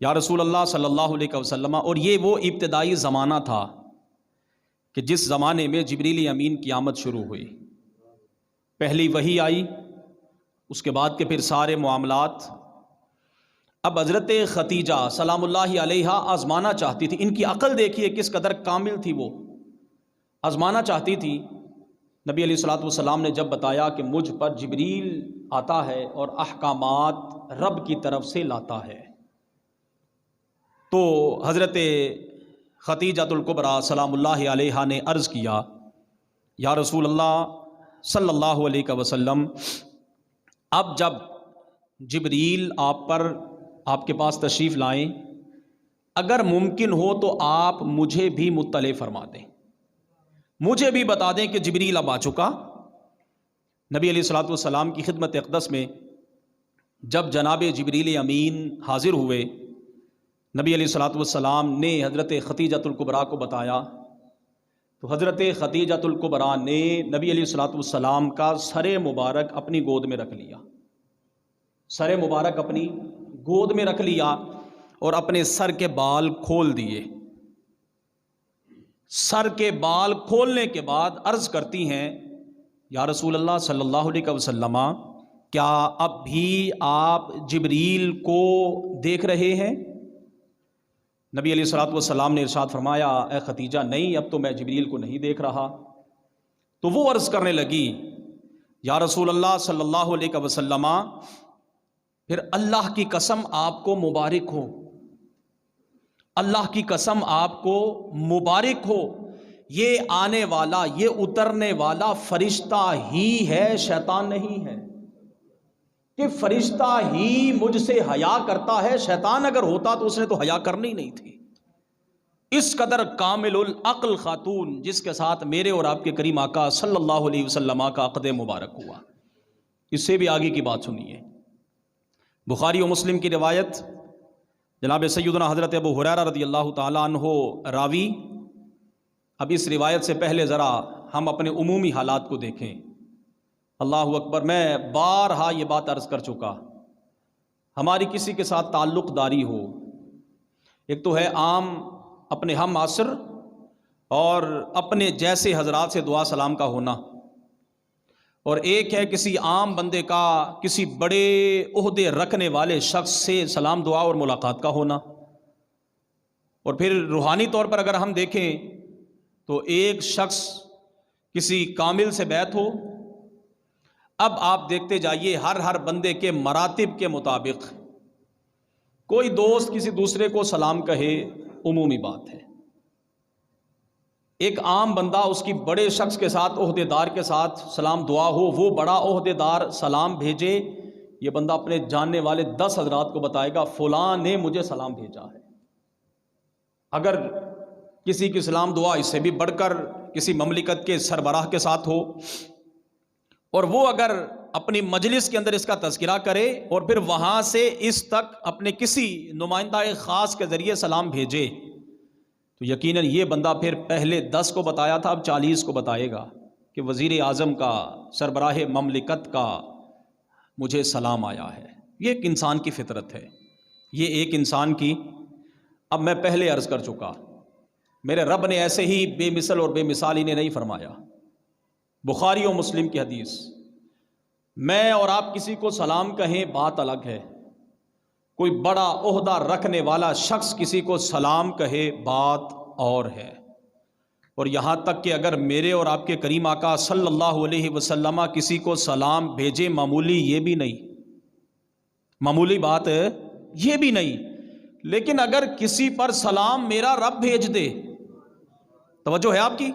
یا رسول اللہ صلی اللہ علیہ وسلم، اور یہ وہ ابتدائی زمانہ تھا کہ جس زمانے میں جبریل امین کی آمد شروع ہوئی، پہلی وحی آئی، اس کے بعد کے پھر سارے معاملات۔ اب حضرت خدیجہ سلام اللہ علیہ آزمانا چاہتی تھی، ان کی عقل دیکھیے کس قدر کامل تھی، وہ آزمانا چاہتی تھی۔ نبی علیہ الصلوۃ والسلام نے جب بتایا کہ مجھ پر جبریل آتا ہے اور احکامات رب کی طرف سے لاتا ہے، تو حضرت خدیجۃ الکبریٰ سلام اللہ علیہا نے عرض کیا، یا رسول اللہ صلی اللہ علیہ وسلم، اب جب جبریل آپ کے پاس تشریف لائیں، اگر ممکن ہو تو آپ مجھے بھی مطلع فرما دیں، مجھے بھی بتا دیں کہ جبریل اب آ چکا۔ نبی علیہ الصلوۃ والسلام کی خدمت اقدس میں جب جناب جبریل امین حاضر ہوئے، نبی علیہ الصلوۃ والسلام نے حضرت خدیجۃ الکبریٰ کو بتایا، تو حضرت خدیجۃ الکبریٰ نے نبی علیہ الصلوۃ والسلام کا سر مبارک اپنی گود میں رکھ لیا، سر مبارک اپنی گود میں رکھ لیا اور اپنے سر کے بال کھول دیے۔ سر کے بال کھولنے کے بعد عرض کرتی ہیں، یا رسول اللہ صلی اللہ علیہ وسلم، کیا اب بھی آپ جبریل کو دیکھ رہے ہیں؟ نبی علیہ الصلوۃ والسلام نے ارشاد فرمایا، اے خدیجہ، نہیں، اب تو میں جبریل کو نہیں دیکھ رہا۔ تو وہ عرض کرنے لگی، یا رسول اللہ صلی اللہ علیہ وسلم، پھر اللہ کی قسم آپ کو مبارک ہو، اللہ کی قسم آپ کو مبارک ہو، یہ آنے والا، یہ اترنے والا فرشتہ ہی ہے، شیطان نہیں ہے، کہ فرشتہ ہی مجھ سے حیا کرتا ہے، شیطان اگر ہوتا تو اس نے تو حیا کرنی نہیں تھی۔ اس قدر کامل العقل خاتون جس کے ساتھ میرے اور آپ کے کریم آقا صلی اللہ علیہ وسلم کا عقد مبارک ہوا، اس سے بھی آگے کی بات سنیے۔ بخاری و مسلم کی روایت، جناب سیدنا حضرت ابو ہریرہ رضی اللہ تعالیٰ عنہ راوی۔ اب اس روایت سے پہلے ذرا ہم اپنے عمومی حالات کو دیکھیں۔ اللہ اکبر، میں بارہا یہ بات عرض کر چکا، ہماری کسی کے ساتھ تعلق داری ہو، ایک تو ہے عام اپنے ہم عصر اور اپنے جیسے حضرات سے دعا سلام کا ہونا، اور ایک ہے کسی عام بندے کا کسی بڑے عہدے رکھنے والے شخص سے سلام دعا اور ملاقات کا ہونا۔ اور پھر روحانی طور پر اگر ہم دیکھیں تو ایک شخص کسی کامل سے بیعت ہو۔ اب آپ دیکھتے جائیے ہر بندے کے مراتب کے مطابق کوئی دوست کسی دوسرے کو سلام کہے، عمومی بات ہے۔ ایک عام بندہ اس کی بڑے شخص کے ساتھ، عہدے دار کے ساتھ سلام دعا ہو، وہ بڑا عہدے دار سلام بھیجے، یہ بندہ اپنے جاننے والے 10 حضرات کو بتائے گا فلاں نے مجھے سلام بھیجا ہے۔ اگر کسی کی سلام دعا اس سے بھی بڑھ کر کسی مملکت کے سربراہ کے ساتھ ہو، اور وہ اگر اپنی مجلس کے اندر اس کا تذکرہ کرے اور پھر وہاں سے اس تک اپنے کسی نمائندہ خاص کے ذریعے سلام بھیجے، تو یقیناً یہ بندہ پھر پہلے 10 کو بتایا تھا، اب 40 کو بتائے گا کہ وزیر اعظم کا، سربراہ مملکت کا مجھے سلام آیا ہے۔ یہ ایک انسان کی فطرت ہے، یہ ایک انسان کی۔ اب میں پہلے عرض کر چکا، میرے رب نے ایسے ہی بے مثل اور بے مثال انہیں نہیں فرمایا۔ بخاری و مسلم کی حدیث، میں اور آپ کسی کو سلام کہیں بات الگ ہے، کوئی بڑا عہدہ رکھنے والا شخص کسی کو سلام کہے بات اور ہے۔ اور یہاں تک کہ اگر میرے اور آپ کے کریم آقا صلی اللہ علیہ وسلم کسی کو سلام بھیجے، معمولی یہ بھی نہیں، معمولی بات یہ بھی نہیں، لیکن اگر کسی پر سلام میرا رب بھیج دے، توجہ ہے آپ کی،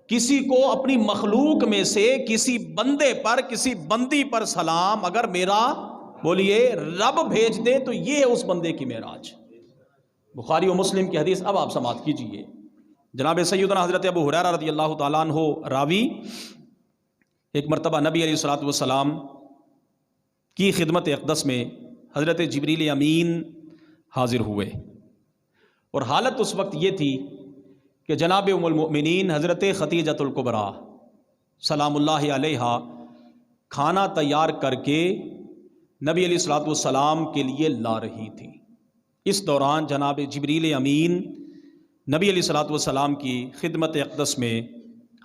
کسی کو اپنی مخلوق میں سے کسی بندے پر، کسی بندی پر سلام اگر میرا، بولیے، رب بھیج دے، تو یہ ہے اس بندے کی معراج۔ بخاری و مسلم کی حدیث۔ اب آپ سماعت کیجئے، جناب سیدنا حضرت ابو ہریرہ رضی اللہ تعالیٰ عنہ راوی، ایک مرتبہ نبی علیہ الصلوۃ والسلام کی خدمت اقدس میں حضرت جبریل امین حاضر ہوئے، اور حالت اس وقت یہ تھی کہ جناب ام المؤمنین حضرت خدیجۃ الکبریٰ سلام اللہ علیہا کھانا تیار کر کے نبی علیہ الصلوۃ والسلام کے لیے لا رہی تھی۔ اس دوران جناب جبریل امین نبی علیہ الصلوۃ والسلام کی خدمت اقدس میں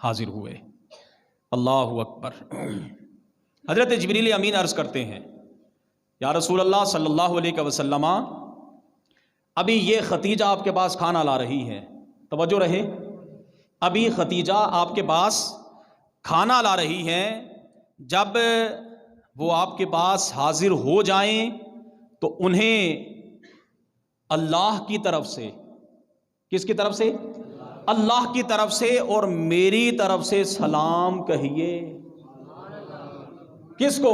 حاضر ہوئے۔ اللہ اکبر۔ حضرت جبریل امین عرض کرتے ہیں، یا رسول اللہ صلی اللہ علیہ وسلم، ابھی یہ ختیجہ آپ کے پاس کھانا لا رہی ہے، توجہ رہے، ابھی ختیجہ آپ کے پاس کھانا لا رہی ہیں، جب وہ آپ کے پاس حاضر ہو جائیں تو انہیں اللہ کی طرف سے، کس کی طرف سے؟ اللہ کی طرف سے اور میری طرف سے سلام کہیے۔ کس کو؟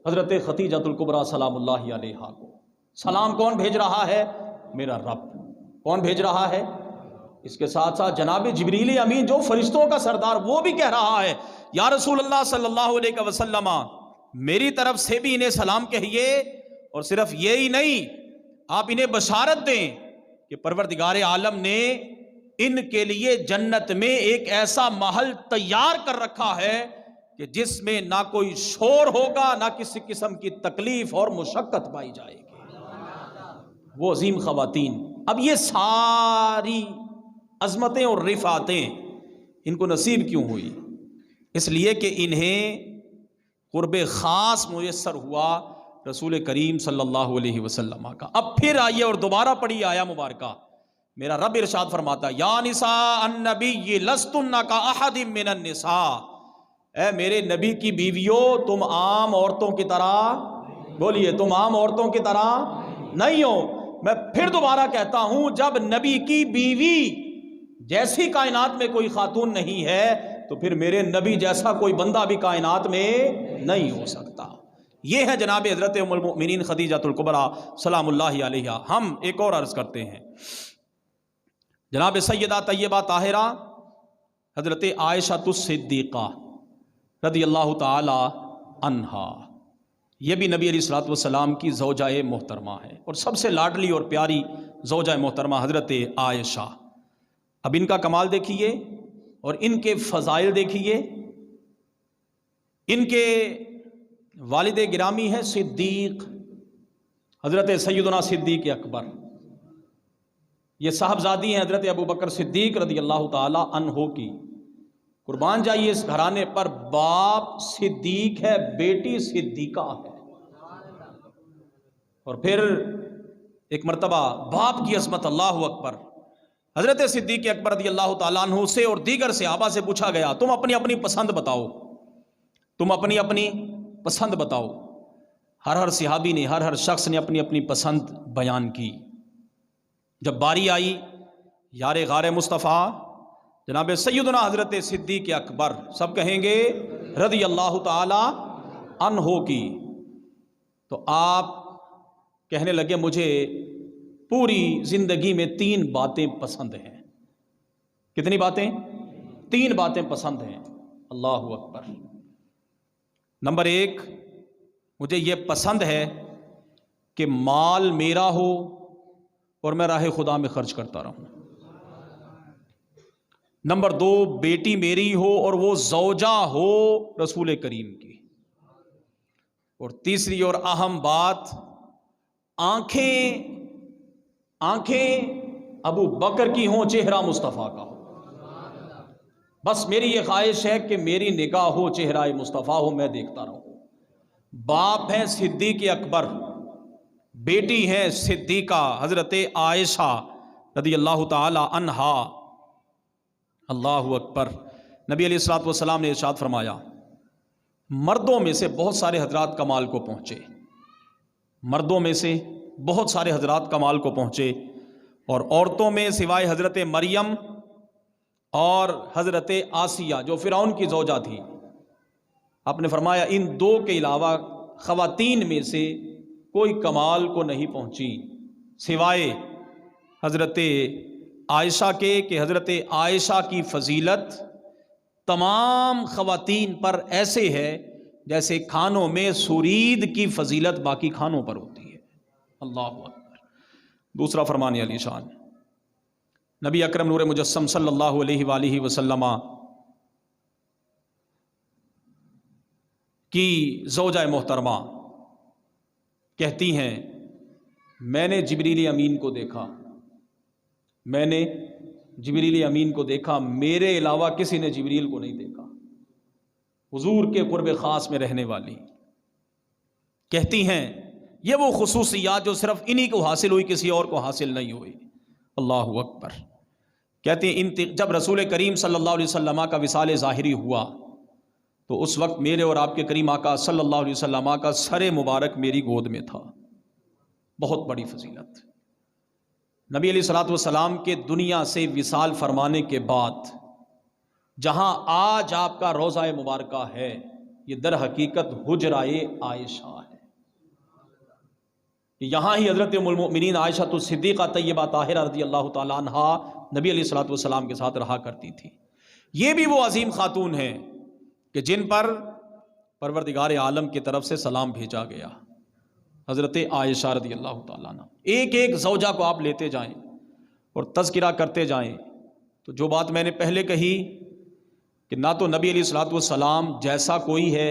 حضرت خدیجہ الکبریٰ سلام اللہ علیہا کو۔ سلام کون بھیج رہا ہے؟ میرا رب۔ کون بھیج رہا ہے؟ اس کے ساتھ ساتھ جناب جبریل امین جو فرشتوں کا سردار، وہ بھی کہہ رہا ہے، یا رسول اللہ صلی اللہ علیہ وسلم، میری طرف سے بھی انہیں سلام کہیے، اور صرف یہی نہیں، آپ انہیں بشارت دیں کہ پروردگار عالم نے ان کے لیے جنت میں ایک ایسا محل تیار کر رکھا ہے کہ جس میں نہ کوئی شور ہوگا، نہ کسی قسم کی تکلیف اور مشقت پائی جائے گی۔ وہ عظیم خواتین، اب یہ ساری عظمتیں اور رفعتیں ان کو نصیب کیوں ہوئی؟ اس لیے کہ انہیں قرب خاص میسر ہوا رسول کریم صلی اللہ علیہ وسلم کا۔ اب پھر آئیے اور دوبارہ پڑھی آیا مبارکہ، میرا رب ارشاد فرماتا ہے، یا نساء النبی لستن کاحد من النساء، اے میرے نبی کی بیویوں، تم عام عورتوں کی طرح، بولیے، تم عام عورتوں کی طرح نہیں ہو۔ میں پھر دوبارہ کہتا ہوں، جب نبی کی بیوی جیسی کائنات میں کوئی خاتون نہیں ہے تو پھر میرے نبی جیسا کوئی بندہ بھی کائنات میں نہیں ہو سکتا۔ یہ ہے جناب حضرت ام المؤمنین خدیجہ الکبریٰ سلام اللہ علیہا۔ ہم ایک اور عرض کرتے ہیں، جناب سیدہ طیبہ طاہرہ حضرت عائشہ الصدیقہ رضی اللہ تعالی عنہا، یہ بھی نبی علیہ الصلوۃ والسلام کی زوجہ محترمہ ہے، اور سب سے لاڈلی اور پیاری زوجہ محترمہ حضرت عائشہ۔ اب ان کا کمال دیکھیے اور ان کے فضائل دیکھیے۔ ان کے والد گرامی ہیں صدیق، حضرت سیدنا صدیق اکبر، یہ صاحبزادی ہیں حضرت ابو بکر صدیق رضی اللہ تعالی عنہ کی۔ قربان جائیے اس گھرانے پر، باپ صدیق ہے، بیٹی صدیقہ ہے، اور پھر ایک مرتبہ باپ کی عظمت، اللہ اکبر، حضرت صدیق اکبر رضی اللہ تعالیٰ عنہ سے اور دیگر صحابہ سے پوچھا گیا، تم اپنی اپنی پسند بتاؤ، تم اپنی اپنی پسند بتاؤ۔ ہر صحابی نے، ہر شخص نے اپنی اپنی پسند بیان کی۔ جب باری آئی یار غار مصطفیٰ جناب سیدنا حضرت صدیق اکبر، سب کہیں گے رضی اللہ تعالی عنہ کی، تو آپ کہنے لگے، مجھے پوری زندگی میں 3 باتیں پسند ہیں۔ کتنی باتیں؟ 3 باتیں پسند ہیں۔ اللہ اکبر۔ نمبر 1، مجھے یہ پسند ہے کہ مال میرا ہو اور میں راہ خدا میں خرچ کرتا رہوں۔ نمبر 2، بیٹی میری ہو اور وہ زوجہ ہو رسول کریم کی۔ اور تیسری اور اہم بات، آنکھیں ابو بکر کی ہوں، چہرہ مصطفیٰ کا ہو۔ بس میری یہ خواہش ہے کہ میری نگاہ ہو، چہرہ مصطفیٰ ہو، میں دیکھتا رہوں۔ باپ ہیں صدیق اکبر، بیٹی ہیں صدیقہ حضرت عائشہ رضی اللہ تعالی عنہا۔ اللہ اکبر۔ نبی علیہ الصلوۃ والسلام نے ارشاد فرمایا، مردوں میں سے بہت سارے حضرات کمال کو پہنچے، مردوں میں سے بہت سارے حضرات کمال کو پہنچے، اور عورتوں میں سوائے حضرت مریم اور حضرت آسیہ جو فرعون کی زوجہ تھی، آپ نے فرمایا ان 2 کے علاوہ خواتین میں سے کوئی کمال کو نہیں پہنچی سوائے حضرت عائشہ کے، کہ حضرت عائشہ کی فضیلت تمام خواتین پر ایسے ہے جیسے کھانوں میں سورید کی فضیلت باقی کھانوں پر ہوتی ہے۔ اللہ اکبر۔ دوسرا فرمان علی شان، نبی اکرم نور مجسم صلی اللہ علیہ وآلہ وسلم کی زوجہ محترمہ کہتی ہیں میں نے جبریل امین کو دیکھا، میں نے جبریل امین کو دیکھا، میرے علاوہ کسی نے جبریل کو نہیں دیکھا، حضور کے قرب خاص میں رہنے والی کہتی ہیں یہ وہ خصوصیات جو صرف انہی کو حاصل ہوئی، کسی اور کو حاصل نہیں ہوئی۔ اللہ اکبر۔ کہتے ہیں جب رسول کریم صلی اللہ علیہ وسلم کا وصال ظاہری ہوا تو اس وقت میرے اور آپ کے کریم آقا صلی اللہ علیہ وسلم کا سر مبارک میری گود میں تھا۔ بہت بڑی فضیلت۔ نبی علیہ الصلوۃ والسلام کے دنیا سے وصال فرمانے کے بعد جہاں آج آپ کا روضہ مبارکہ ہے، یہ در حقیقت حجرہ عائشہ ہے۔ یہاں ہی حضرت ام المؤمنین عائشہ الصدیقہ طیبہ طاہرہ رضی اللہ تعالیٰ عنہا نبی علیہ الصلوۃ والسلام کے ساتھ رہا کرتی تھی۔ یہ بھی وہ عظیم خاتون ہیں کہ جن پر پروردگار عالم کی طرف سے سلام بھیجا گیا، حضرت عائشہ رضی اللہ تعالیٰ عنہ۔ ایک ایک زوجہ کو آپ لیتے جائیں اور تذکرہ کرتے جائیں تو جو بات میں نے پہلے کہی کہ نہ تو نبی علیہ الصلوۃ والسلام جیسا کوئی ہے